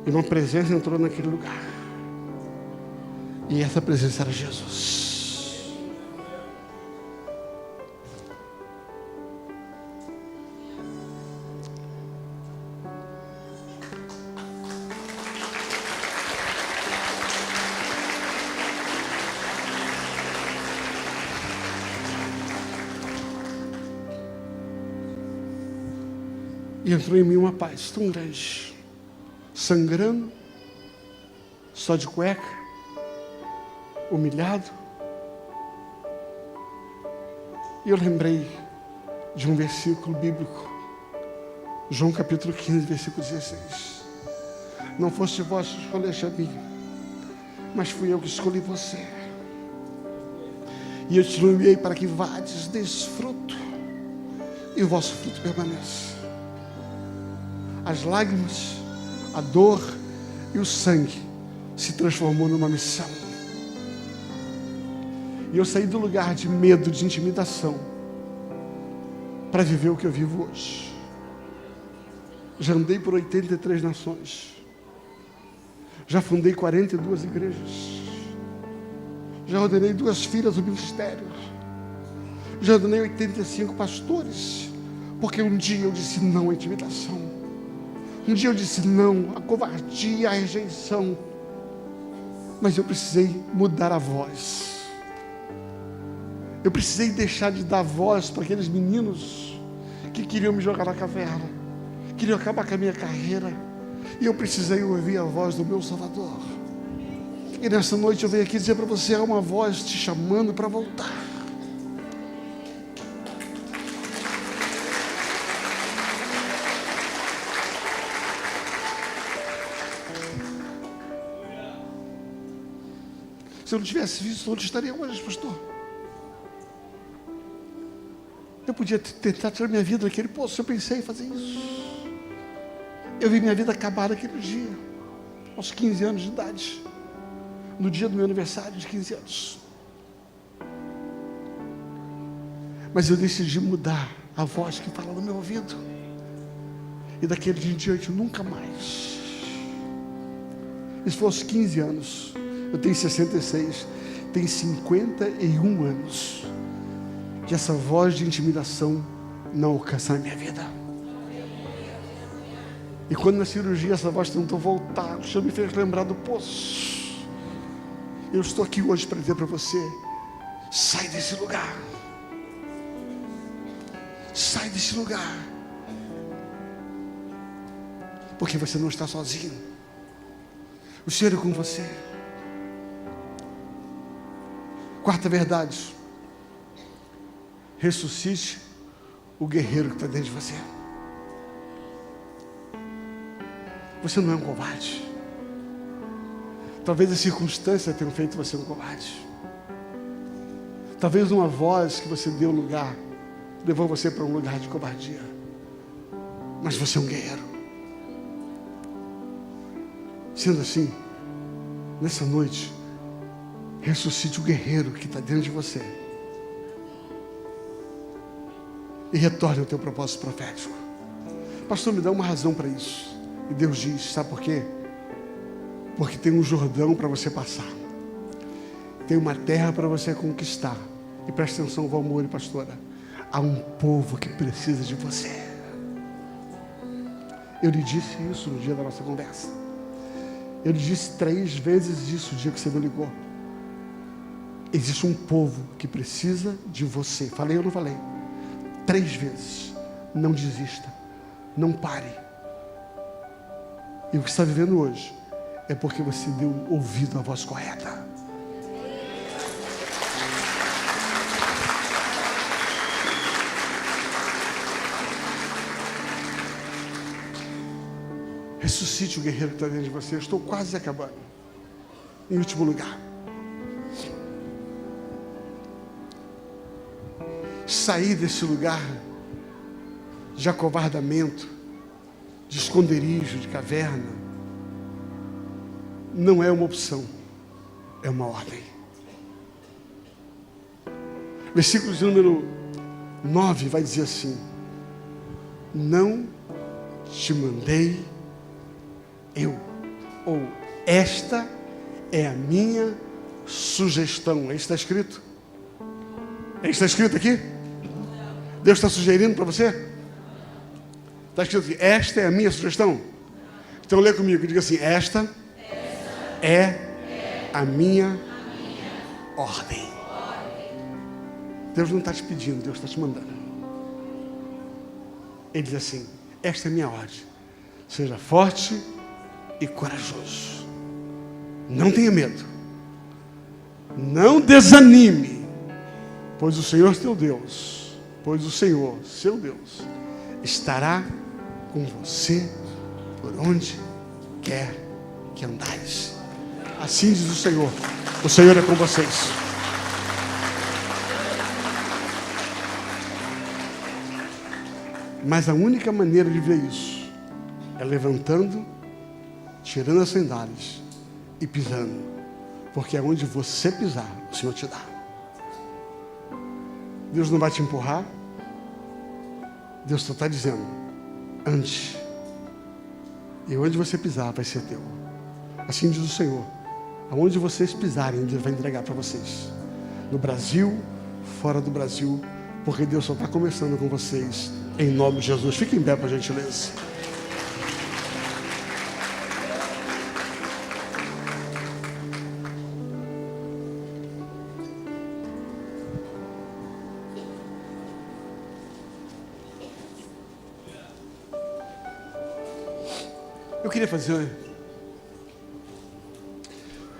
E uma presença entrou naquele lugar. E essa presença era Jesus. E entrou em mim uma paz tão grande, sangrando, só de cueca, humilhado. E eu lembrei de um versículo bíblico, João capítulo 15, versículo 16. Não foste vós que escolheste a mim, mas fui eu que escolhi você. E eu te nomeei para que vades desse fruto, e o vosso fruto permaneça. As lágrimas, a dor e o sangue se transformou numa missão. E eu saí do lugar de medo, de intimidação, para viver o que eu vivo hoje. Já andei por 83 nações. Já fundei 42 igrejas. Já ordenei 2 filhas do ministério. Já ordenei 85 pastores. Porque um dia eu disse não à intimidação. Um dia eu disse não à covardia, à rejeição. Mas eu precisei mudar a voz. Eu precisei deixar de dar voz para aqueles meninos que queriam me jogar na caverna, queriam acabar com a minha carreira. E eu precisei ouvir a voz do meu Salvador. E nessa noite eu venho aqui dizer para você, há uma voz te chamando para voltar. Se eu não tivesse visto, onde estaria hoje, pastor? Eu podia tentar tirar minha vida daquele poço. Eu pensei em fazer isso. Eu vi minha vida acabar naquele dia, aos 15 anos de idade, no dia do meu aniversário de 15 anos. Mas eu decidi mudar a voz que fala no meu ouvido. E daquele dia em diante, nunca mais. Isso foi aos 15 anos. Eu tenho 66. Tem 51 anos que essa voz de intimidação não alcança a minha vida. E quando na cirurgia essa voz tentou voltar, o Senhor me fez lembrar do poço. Eu estou aqui hoje para dizer para você, sai desse lugar. Sai desse lugar. Porque você não está sozinho. O Senhor é com você. Quarta verdade. Ressuscite o guerreiro que está dentro de você. Você não é um covarde. Talvez as circunstâncias tenham feito você um covarde. Talvez uma voz que você deu lugar levou você para um lugar de covardia. Mas você é um guerreiro. Sendo assim, nessa noite, ressuscite o guerreiro que está dentro de você. E retorne ao teu propósito profético. Pastor, me dá uma razão para isso. E Deus diz, sabe por quê? Porque tem um Jordão para você passar. Tem uma terra para você conquistar. E preste atenção, Valmor e pastora. Há um povo que precisa de você. Eu lhe disse isso no dia da nossa conversa. Eu lhe disse 3 vezes isso no dia que você me ligou. Existe um povo que precisa de você. Falei ou não falei? 3 vezes. Não desista. Não pare. E o que está vivendo hoje é porque você deu ouvido à voz correta. Ressuscite o guerreiro que está dentro de você. Eu estou quase acabando. Em último lugar. Sair desse lugar de acovardamento, de esconderijo, de caverna, não é uma opção, é uma ordem. Versículo de número 9 vai dizer assim: não te mandei eu, ou esta é a minha sugestão. É isso que está escrito? É isso que está escrito aqui? Deus está sugerindo para você? Está escrito assim, esta é a minha sugestão. Então lê comigo, diga assim, esta é a minha ordem. Deus não está te pedindo, Deus está te mandando. Ele diz assim, esta é a minha ordem. Seja forte e corajoso. Não tenha medo. Não desanime. Pois o Senhor teu Deus, pois o Senhor, seu Deus, estará com você por onde quer que andais. Assim diz o Senhor é com vocês. Mas a única maneira de ver isso é levantando, tirando as sandálias e pisando. Porque aonde você pisar, o Senhor te dá. Deus não vai te empurrar. Deus só está dizendo, ande. E onde você pisar vai ser teu. Assim diz o Senhor. Aonde vocês pisarem, Deus vai entregar para vocês. No Brasil, fora do Brasil. Porque Deus só está começando com vocês. Em nome de Jesus. Fique em pé, por gentileza. Eu queria fazer um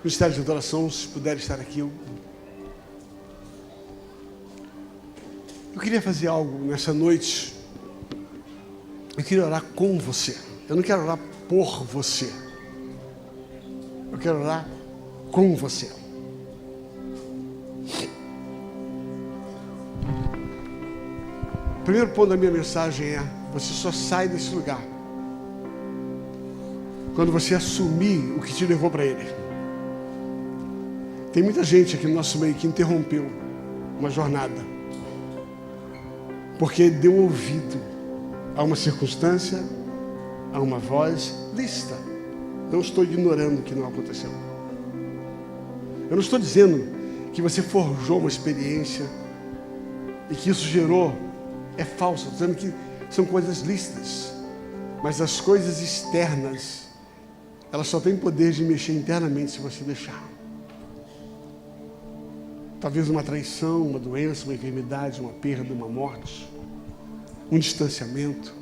ministério de adoração, se puder estar aqui. Eu queria fazer algo nessa noite. Eu queria orar com você. Eu não quero orar por você. Eu quero orar com você. O primeiro ponto da minha mensagem é: você só sai desse lugar quando você assumir o que te levou para ele. Tem muita gente aqui no nosso meio que interrompeu uma jornada porque deu ouvido a uma circunstância, a uma voz lista. Não estou ignorando o que não aconteceu. Eu não estou dizendo que você forjou uma experiência e que isso gerou. É falso. Estou dizendo que são coisas lícitas. Mas as coisas externas, elas só têm poder de mexer internamente se você deixar. Talvez uma traição, uma doença, uma enfermidade, uma perda, uma morte, um distanciamento,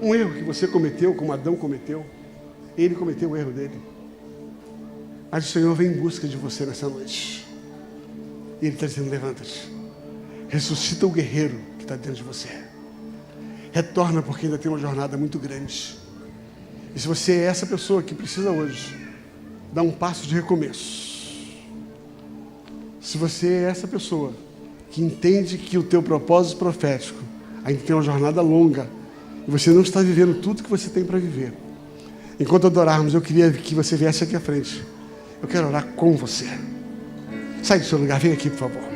um erro que você cometeu, como Adão cometeu. Ele cometeu o erro dele. Mas o Senhor vem em busca de você nessa noite. E Ele está dizendo: levanta-te, ressuscita o guerreiro que está dentro de você. Retorna, porque ainda tem uma jornada muito grande. E se você é essa pessoa que precisa hoje dar um passo de recomeço, se você é essa pessoa que entende que o teu propósito profético ainda tem uma jornada longa e você não está vivendo tudo que você tem para viver, enquanto adorarmos, eu queria que você viesse aqui à frente. Eu quero orar com você. Sai do seu lugar, vem aqui, por favor.